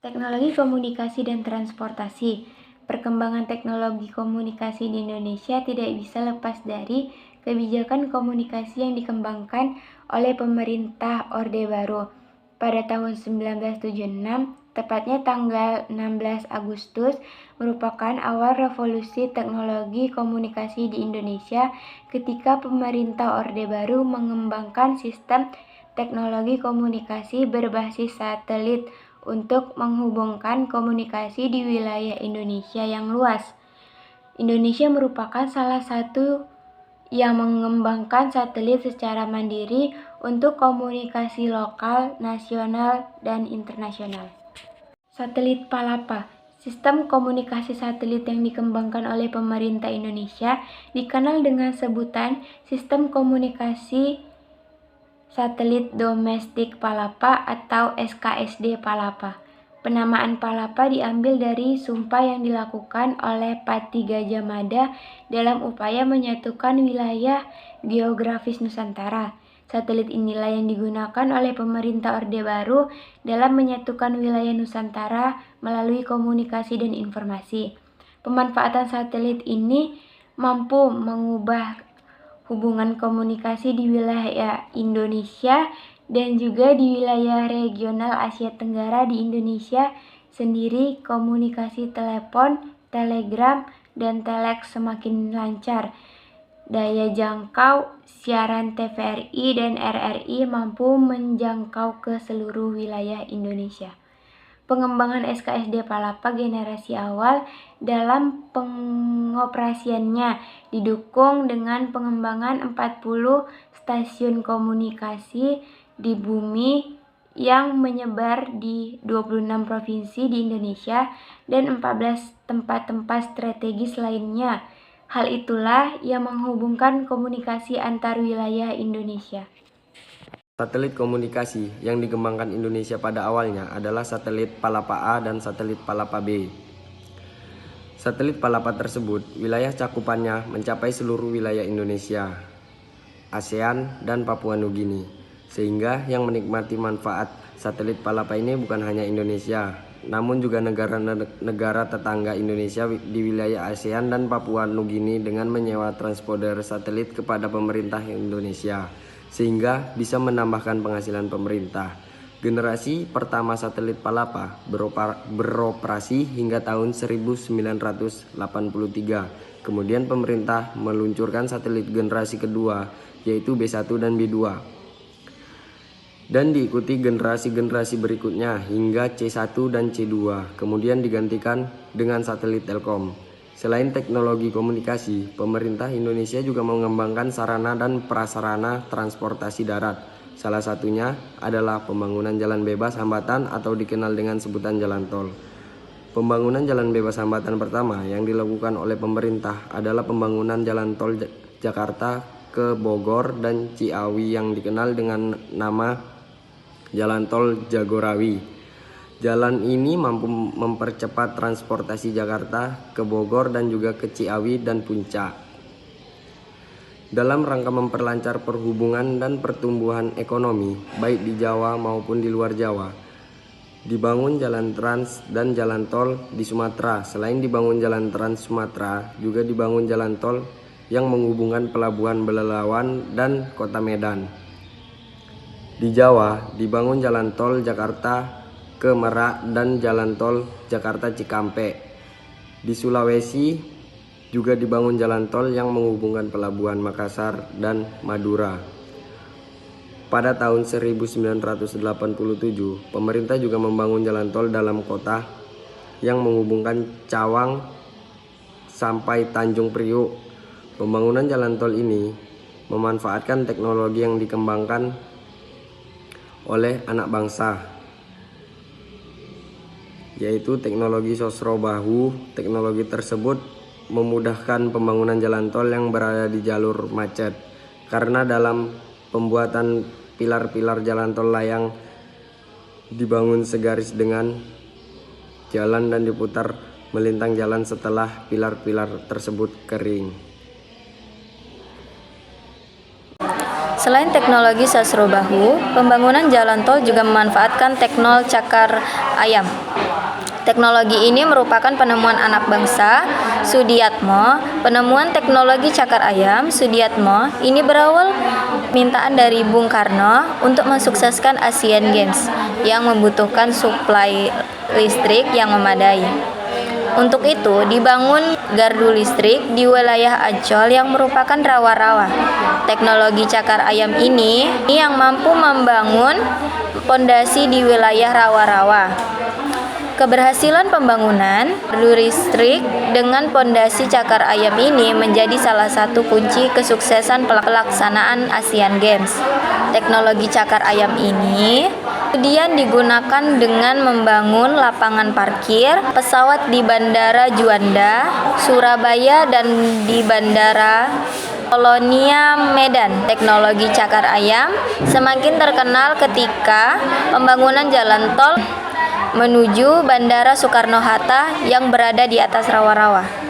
Teknologi komunikasi dan transportasi. Perkembangan teknologi komunikasi di Indonesia tidak bisa lepas dari kebijakan komunikasi yang dikembangkan oleh pemerintah Orde Baru. Pada tahun 1976, tepatnya tanggal 16 Agustus, merupakan awal revolusi teknologi komunikasi di Indonesia ketika pemerintah Orde Baru mengembangkan sistem teknologi komunikasi berbasis satelit untuk menghubungkan komunikasi di wilayah Indonesia yang luas. Indonesia merupakan salah satu yang mengembangkan satelit secara mandiri untuk komunikasi lokal, nasional, dan internasional. Satelit Palapa. Sistem komunikasi satelit yang dikembangkan oleh pemerintah Indonesia dikenal dengan sebutan Sistem Komunikasi Satelit Domestik Palapa atau SKSD Palapa. Penamaan Palapa diambil dari sumpah yang dilakukan oleh Pati Gajah Mada dalam upaya menyatukan wilayah geografis Nusantara. Satelit inilah yang digunakan oleh pemerintah Orde Baru dalam menyatukan wilayah Nusantara melalui komunikasi dan informasi. Pemanfaatan satelit ini mampu mengubah hubungan komunikasi di wilayah Indonesia dan juga di wilayah regional Asia Tenggara di Indonesia sendiri. Komunikasi telepon, telegram, dan telex semakin lancar. Daya jangkau siaran TVRI dan RRI mampu menjangkau ke seluruh wilayah Indonesia. Pengembangan SKSD Palapa generasi awal dalam pengoperasiannya didukung dengan pengembangan 40 stasiun komunikasi di bumi yang menyebar di 26 provinsi di Indonesia dan 14 tempat-tempat strategis lainnya. Hal itulah yang menghubungkan komunikasi antar wilayah Indonesia. Satelit komunikasi yang dikembangkan Indonesia pada awalnya adalah satelit Palapa A dan satelit Palapa B. Satelit Palapa tersebut, wilayah cakupannya mencapai seluruh wilayah Indonesia, ASEAN, dan Papua Nugini. Sehingga yang menikmati manfaat satelit Palapa ini bukan hanya Indonesia, namun juga negara tetangga Indonesia di wilayah ASEAN dan Papua Nugini dengan menyewa transponder satelit kepada pemerintah Indonesia, sehingga bisa menambahkan penghasilan pemerintah. Generasi pertama satelit Palapa beroperasi hingga tahun 1983. Kemudian pemerintah meluncurkan satelit generasi kedua, yaitu B1 dan B2. Dan diikuti generasi-generasi berikutnya hingga C1 dan C2, kemudian digantikan dengan satelit Telkom. Selain teknologi komunikasi, pemerintah Indonesia juga mengembangkan sarana dan prasarana transportasi darat. Salah satunya adalah pembangunan jalan bebas hambatan atau dikenal dengan sebutan jalan tol. Pembangunan jalan bebas hambatan pertama yang dilakukan oleh pemerintah adalah pembangunan jalan tol Jakarta ke Bogor dan Ciawi yang dikenal dengan nama Jalan Tol Jagorawi. Jalan ini mampu mempercepat transportasi Jakarta ke Bogor dan juga ke Ciawi dan Puncak. Dalam rangka memperlancar perhubungan dan pertumbuhan ekonomi, baik di Jawa maupun di luar Jawa, dibangun jalan trans dan jalan tol di Sumatera. Selain dibangun jalan trans Sumatera, juga dibangun jalan tol yang menghubungkan pelabuhan Belelawan dan kota Medan. Di Jawa, dibangun jalan tol Jakarta ke Merak dan jalan tol Jakarta Cikampek. Di Sulawesi juga dibangun jalan tol yang menghubungkan pelabuhan Makassar dan Madura. Pada tahun 1987, pemerintah juga membangun jalan tol dalam kota yang menghubungkan Cawang sampai Tanjung Priuk. Pembangunan jalan tol ini memanfaatkan teknologi yang dikembangkan oleh anak bangsa, yaitu teknologi Sosrobahu. Teknologi tersebut memudahkan pembangunan jalan tol yang berada di jalur macet, karena dalam pembuatan pilar-pilar jalan tol layang dibangun segaris dengan jalan dan diputar melintang jalan setelah pilar-pilar tersebut kering. Selain teknologi Sasrobahu, pembangunan jalan tol juga memanfaatkan teknologi cakar ayam. Teknologi ini merupakan penemuan anak bangsa, Sudiatmo. Penemuan teknologi cakar ayam, Sudiatmo, ini berawal mintaan dari Bung Karno untuk mensukseskan Asian Games yang membutuhkan suplai listrik yang memadai. Untuk itu, dibangun gardu listrik di wilayah Ancol yang merupakan rawa-rawa. Teknologi cakar ayam ini yang mampu membangun pondasi di wilayah rawa-rawa. Keberhasilan pembangunan gardu listrik dengan pondasi cakar ayam ini menjadi salah satu kunci kesuksesan pelaksanaan Asian Games. Teknologi cakar ayam ini kemudian digunakan dengan membangun lapangan parkir pesawat di Bandara Juanda, Surabaya, dan di Bandara Kolonia Medan. Teknologi cakar ayam semakin terkenal ketika pembangunan jalan tol menuju Bandara Soekarno-Hatta yang berada di atas rawa-rawa.